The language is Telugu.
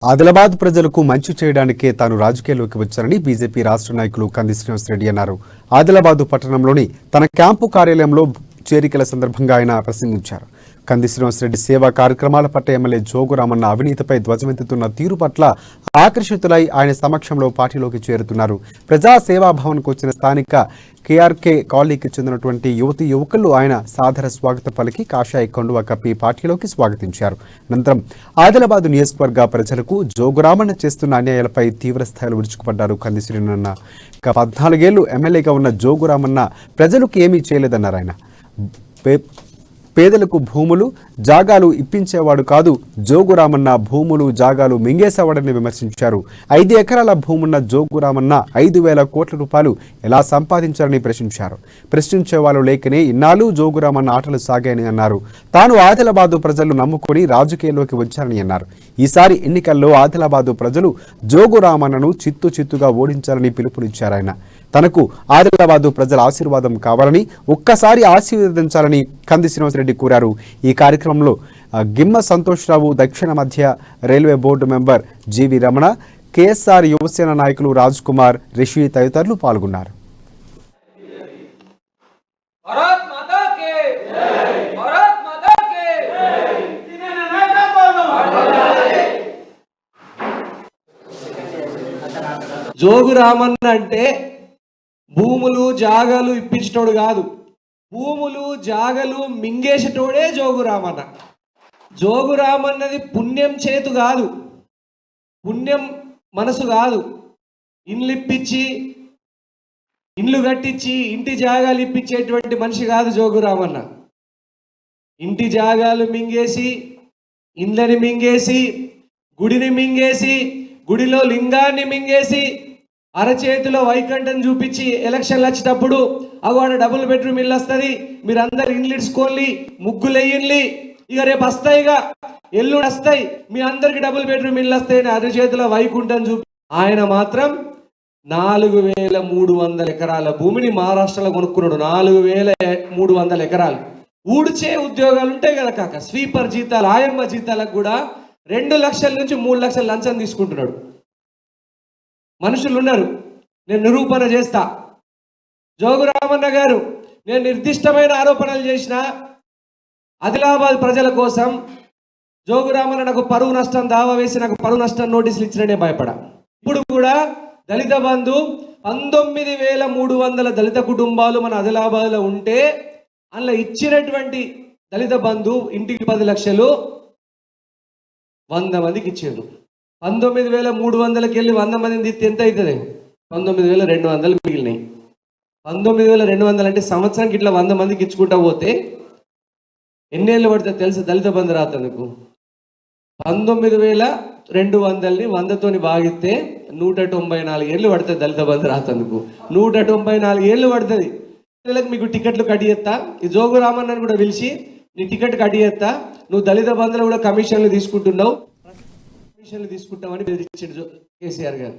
ఆదిలాబాద్ ప్రజలకు మంచి చేయడానికే తాను రాజకీయాల్లోకి వచ్చారని బీజేపీ రాష్ట్ర నాయకులు కంది శ్రీనివాసరెడ్డి అన్నారు. ఆదిలాబాద్ పట్టణంలోని తన క్యాంపు కార్యాలయంలో చేరికల సందర్భంగా ఆయన ప్రసంగించారు. కంది శ్రీనివాసరెడ్డి సేవా కార్యక్రమాల పట్ల ఎమ్మెల్యే జోగురామన్న అవినీతిపై ధ్వజమెత్తుతున్న తీరు పట్ల ఆకర్షితులై ఆయన సమక్షంలో పార్టీలోకి చేరుతున్నారు. ప్రజా సేవా భవన్కు వచ్చిన స్థానిక కేఆర్కే కాలనీకి చెందినటువంటి యువతి యువకులు ఆయన సాదర స్వాగతం పలికి కాషాయ కండువా కప్పి పార్టీలోకి స్వాగతించారు. అనంతరం ఆదిలాబాద్ నియోజకవర్గ ప్రజలకు జోగురామన్న చేస్తున్న అన్యాయాలపై తీవ్ర స్థాయిలో విరుచుకుపడ్డారు కంది శ్రీనివాసరెడ్డి. 14 ఏళ్లు ఎమ్మెల్యేగా ఉన్న జోగురామన్న ప్రజలకు ఏమీ చేయలేదన్నారు. ఆయన పేదలకు భూములు జాగాలు ఇప్పించేవాడు కాదు, జోగురామన్న భూములు జాగాలు మింగేసేవాడని విమర్శించారు. 5 ఎకరాల భూమున్న జోగురామన్న 5,000 కోట్ల రూపాయలు ఎలా సంపాదించారని ప్రశ్నించారు. ప్రశ్నించే వాళ్ళు లేకనే ఇన్నాళ్ళు జోగురామన్న ఆటలు సాగాయని అన్నారు. తాను ఆదిలాబాదు ప్రజలు నమ్ముకొని రాజకీయాల్లోకి వచ్చారని అన్నారు. ఈసారి ఎన్నికల్లో ఆదిలాబాదు ప్రజలు జోగురామన్నను చిత్తుగా ఓడించాలని పిలుపునిచ్చారు. ఆయన తనకు ఆదిలాబాదు ప్రజల ఆశీర్వాదం కావాలని, ఒక్కసారి ఆశీర్వదించాలని కంది శ్రీనివాసరెడ్డి కోరారు. ఈ కార్యక్రమంలో గిమ్మ సంతోష్రావు, దక్షిణ మధ్య రైల్వే బోర్డు మెంబర్ జీవి రమణ, కేఎస్ఆర్ యువసేన నాయకులు రాజ్ కుమార్, రిషి తదితరులు పాల్గొన్నారు. జోగురామన్న అంటే భూములు జాగాలు ఇప్పించేటోడు కాదు, భూములు జాగలు మింగేసేటోడే జోగురామన్న. జోగురామన్నది పుణ్యం చేతు కాదు, పుణ్యం మనసు కాదు. ఇండ్లు ఇప్పించి, ఇండ్లు కట్టించి, ఇంటి జాగాలు ఇప్పించేటువంటి మనిషి కాదు జోగురామన్న. ఇంటి జాగాలు మింగేసి, ఇండ్లని మింగేసి, గుడిని మింగేసి, గుడిలో లింగాన్ని మింగేసి, అరచేతిలో వైకంఠం చూపించి ఎలక్షన్లు వచ్చేటప్పుడు అగోడ డబుల్ బెడ్రూమ్ ఇల్లు వస్తుంది, మీరు అందరు ఇండ్లు ఇడ్చుకోండి, ముగ్గులు వేయండి, ఇక రేపు వస్తాయిగా ఎల్లుడు వస్తాయి, మీ అందరికి డబుల్ బెడ్రూమ్ ఇల్లు వస్తాయని అరచేతిలో వైకుంఠం చూపి ఆయన మాత్రం 4,300 ఎకరాల భూమిని మహారాష్ట్రలో కొనుక్కున్నాడు. 4,300 ఎకరాలు. ఊడ్చే ఉద్యోగాలు ఉంటాయి కదా కాక, స్వీపర్ జీతాలు, ఆయమ్మ జీతాలకు కూడా 2 లక్షల నుంచి 3 లక్షల లంచం తీసుకుంటున్నాడు. మనుషులు ఉన్నారు, నేను నిరూపణ చేస్తా. జోగురామన్న గారు, నేను నిర్దిష్టమైన ఆరోపణలు చేసిన ఆదిలాబాద్ ప్రజల కోసం జోగురామన్న నాకు పరువు నష్టం దావా వేసి నాకు పరువు నష్టం నోటీసులు ఇచ్చిననే భయపడా. ఇప్పుడు కూడా దళిత బంధు 19,300 దళిత కుటుంబాలు మన ఆదిలాబాద్లో ఉంటే అందులో ఇచ్చినటువంటి దళిత బంధు ఇంటికి 10 లక్షలు 100 మందికి ఇచ్చారు. 19,300కి వెళ్ళి 100 మందిని తీస్తే ఎంత అవుతుంది? 19,200 మిగిలినాయి. 19,200 అంటే సంవత్సరానికి ఇట్లా 100 మందికి ఇచ్చుకుంటా పోతే ఎన్నేళ్ళు పడుతుంది తెలుసా దళిత బంధు రాతందుకు? 19,200ని 100తోని భాగిస్తే 194 ఏళ్ళు పడుతుంది దళిత బంధు రాతందుకు. 194 ఏళ్ళు పడుతుంది. మీకు టికెట్లు కట్ చేస్తా, ఈ జోగురామన్నని కూడా పిలిచి నీ టికెట్ కట్ చేస్తా, నువ్వు దళిత బంధులో కూడా కమిషన్లు తీసుకుంటున్నావు, కమిషన్లు తీసుకుంటామని బెదిరించాడు కేసీఆర్ గారు.